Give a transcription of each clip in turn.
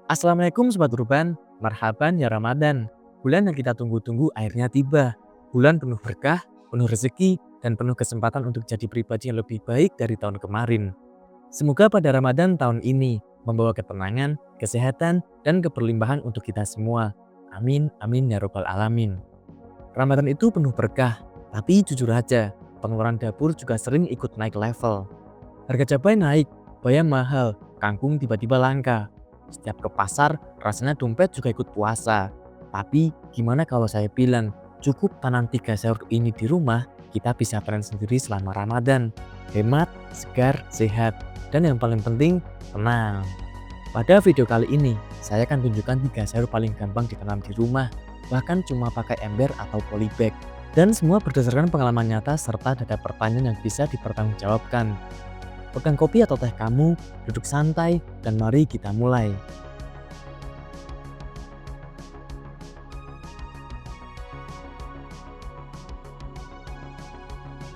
Assalamualaikum Sobat Urban, marhaban ya Ramadan. Bulan yang kita tunggu-tunggu akhirnya tiba. Bulan penuh berkah, penuh rezeki, dan penuh kesempatan untuk jadi pribadi yang lebih baik dari tahun kemarin. Semoga pada Ramadan tahun ini membawa ketenangan, kesehatan, dan keberlimpahan untuk kita semua. Amin, amin ya robbal alamin. Ramadan itu penuh berkah, tapi jujur aja, pengeluaran dapur juga sering ikut naik level. Harga cabai naik, bayam mahal, kangkung tiba-tiba langka. Setiap ke pasar, rasanya dompet juga ikut puasa. Tapi gimana kalau saya bilang, cukup tanam 3 sayur ini di rumah, kita bisa panen sendiri selama Ramadan. Hemat, segar, sehat, dan yang paling penting, tenang. Pada video kali ini, saya akan tunjukkan 3 sayur paling gampang ditanam di rumah, bahkan cuma pakai ember atau polybag. Dan semua berdasarkan pengalaman nyata serta data pertanyaan yang bisa dipertanggungjawabkan. Pegang kopi atau teh kamu, duduk santai, dan mari kita mulai.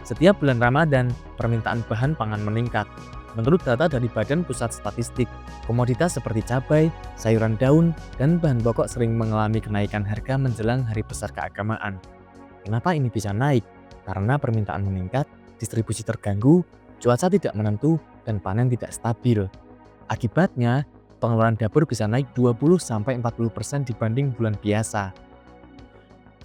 Setiap bulan Ramadan, permintaan bahan pangan meningkat. Menurut data dari Badan Pusat Statistik, komoditas seperti cabai, sayuran daun, dan bahan pokok sering mengalami kenaikan harga menjelang hari besar keagamaan. Kenapa ini bisa naik? Karena permintaan meningkat, distribusi terganggu, cuaca tidak menentu, dan panen tidak stabil. Akibatnya, pengeluaran dapur bisa naik 20-40% dibanding bulan biasa.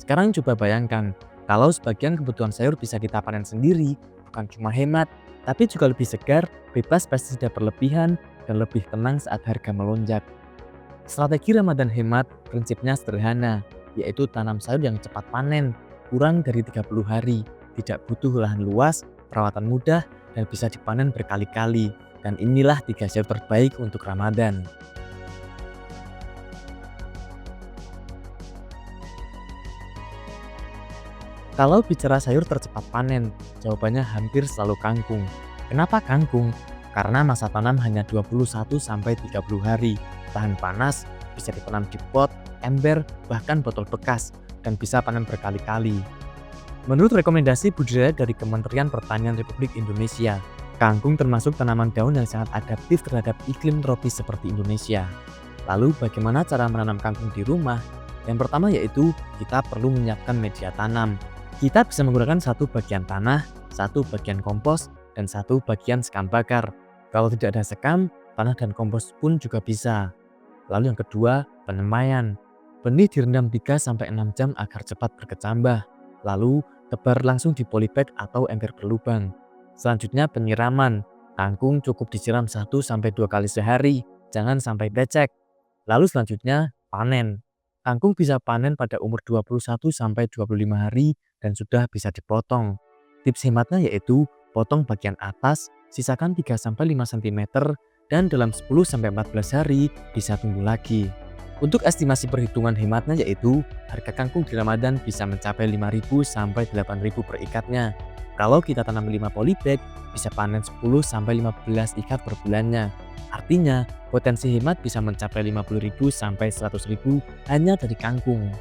Sekarang coba bayangkan, kalau sebagian kebutuhan sayur bisa kita panen sendiri, bukan cuma hemat, tapi juga lebih segar, bebas pestisida berlebihan, dan lebih tenang saat harga melonjak. Strategi Ramadan hemat prinsipnya sederhana, yaitu tanam sayur yang cepat panen, kurang dari 30 hari, tidak butuh lahan luas, perawatan mudah, dan bisa dipanen berkali-kali. Dan inilah 3 sayur terbaik untuk Ramadan. Kalau bicara sayur tercepat panen, jawabannya hampir selalu kangkung. Kenapa kangkung? Karena masa tanam hanya 21-30 hari. Tahan panas, bisa ditanam di pot, ember, bahkan botol bekas, dan bisa panen berkali-kali. Menurut rekomendasi budidaya dari Kementerian Pertanian Republik Indonesia, kangkung termasuk tanaman daun yang sangat adaptif terhadap iklim tropis seperti Indonesia. Lalu bagaimana cara menanam kangkung di rumah? Yang pertama yaitu kita perlu menyiapkan media tanam. Kita bisa menggunakan 1 bagian tanah, 1 bagian kompos, dan 1 bagian sekam bakar. Kalau tidak ada sekam, tanah dan kompos pun juga bisa. Lalu yang kedua, penyemaian. Benih direndam 3-6 jam agar cepat berkecambah. Lalu tebar langsung di polybag atau ember berlubang. Selanjutnya penyiraman. Kangkung cukup disiram 1-2 kali sehari, jangan sampai becek. Lalu selanjutnya panen. Kangkung bisa panen pada umur 21-25 hari dan sudah bisa dipotong. Tips hematnya yaitu potong bagian atas, sisakan 3-5 cm, dan dalam 10-14 hari bisa tumbuh lagi. Untuk estimasi perhitungan hematnya yaitu harga kangkung di Ramadan bisa mencapai 5.000 sampai 8.000 per ikatnya. Kalau kita tanam 5 polybag, bisa panen 10-15 ikat per bulannya. Artinya, potensi hemat bisa mencapai 50.000 sampai 100.000 hanya dari kangkung.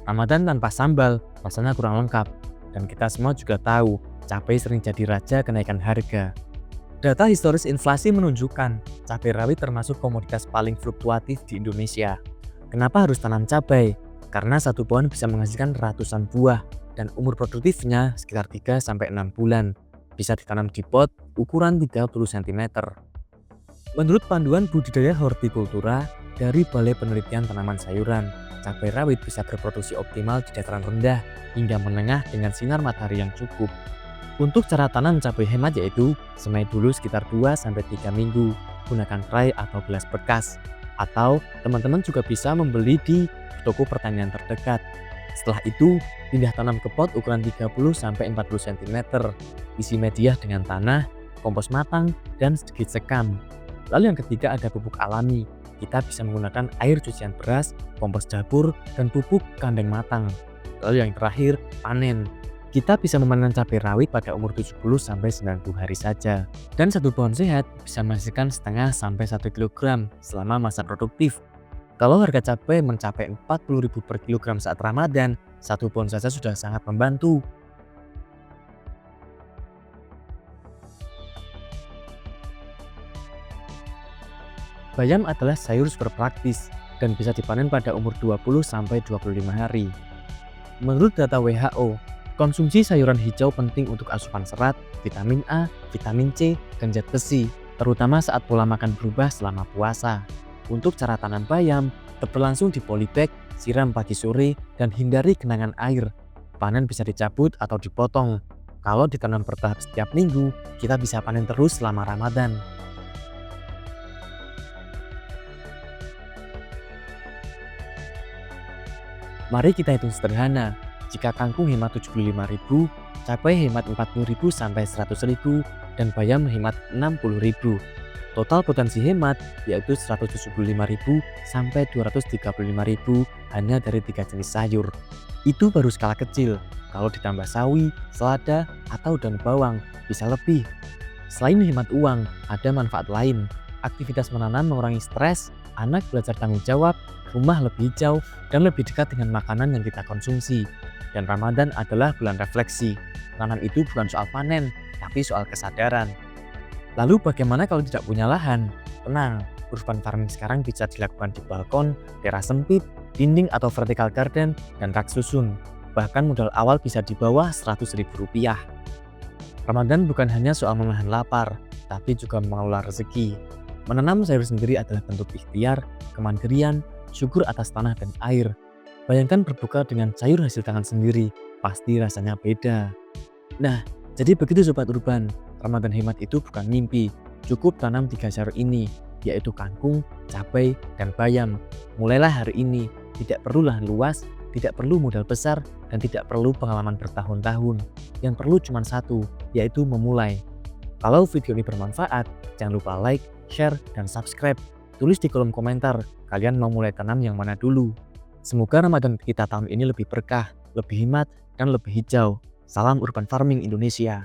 Ramadan tanpa sambal rasanya kurang lengkap. Dan kita semua juga tahu, cabai sering jadi raja kenaikan harga. Data historis inflasi menunjukkan cabai rawit termasuk komoditas paling fluktuatif di Indonesia. Kenapa harus tanam cabai? Karena satu pohon bisa menghasilkan ratusan buah dan umur produktifnya sekitar 3-6 bulan. Bisa ditanam di pot ukuran 30 cm. Menurut panduan budidaya hortikultura dari Balai Penelitian Tanaman Sayuran, cabai rawit bisa berproduksi optimal di dataran rendah hingga menengah dengan sinar matahari yang cukup. Untuk cara tanam cabai hemat yaitu semai dulu sekitar 2-3 minggu, gunakan tray atau gelas bekas. Atau teman-teman juga bisa membeli di toko pertanian terdekat. Setelah itu, pindah tanam ke pot ukuran 30-40 cm. Isi media dengan tanah, kompos matang, dan sedikit sekam. Lalu yang ketiga ada pupuk alami. Kita bisa menggunakan air cucian beras, kompos dapur, dan pupuk kandang matang. Lalu yang terakhir, panen. Kita bisa memanen cabai rawit pada umur 70-90 hari saja. Dan satu pohon sehat bisa menghasilkan setengah sampai 1 kg selama masa produktif. Kalau harga cabai mencapai 40.000 per kilogram saat Ramadan, satu pohon saja sudah sangat membantu. Bayam adalah sayur super praktis dan bisa dipanen pada umur 20-25 hari. Menurut data WHO, konsumsi sayuran hijau penting untuk asupan serat, vitamin A, vitamin C, dan zat besi, terutama saat pola makan berubah selama puasa. Untuk cara tanam bayam, tebel langsung di polybag, siram pagi sore, dan hindari genangan air. Panen bisa dicabut atau dipotong. Kalau ditanam bertahap setiap minggu, kita bisa panen terus selama Ramadan. Mari kita hitung sederhana. Jika kangkung hemat 75.000, cabai hemat 40.000 sampai 100.000, dan bayam hemat 60.000. Total potensi hemat yaitu 175.000 sampai 235.000 hanya dari 3 jenis sayur. Itu baru skala kecil. Kalau ditambah sawi, selada, atau daun bawang bisa lebih. Selain hemat uang, ada manfaat lain. Aktivitas menanam mengurangi stres, anak belajar tanggung jawab, rumah lebih hijau, dan lebih dekat dengan makanan yang kita konsumsi. Dan Ramadan adalah bulan refleksi. Menanam itu bukan soal panen, tapi soal kesadaran. Lalu bagaimana kalau tidak punya lahan? Tenang, urban farming sekarang bisa dilakukan di balkon, teras sempit, dinding atau vertical garden, dan rak susun. Bahkan modal awal bisa di bawah Rp100.000. Ramadan bukan hanya soal menahan lapar, tapi juga mengelola rezeki. Menanam sayur sendiri adalah bentuk ikhtiar, kemandirian, syukur atas tanah dan air. Bayangkan berbuka dengan sayur hasil tangan sendiri, pasti rasanya beda. Nah, jadi begitu Sobat Urban, Ramadan hemat itu bukan mimpi. Cukup tanam 3 sayur ini, yaitu kangkung, cabai, dan bayam. Mulailah hari ini, tidak perlu lahan luas, tidak perlu modal besar, dan tidak perlu pengalaman bertahun-tahun. Yang perlu cuma satu, yaitu memulai. Kalau video ini bermanfaat, jangan lupa like, share, dan subscribe. Tulis di kolom komentar, kalian mau mulai tanam yang mana dulu. Semoga Ramadan kita tahun ini lebih berkah, lebih hemat, dan lebih hijau. Salam Urban Farming Indonesia.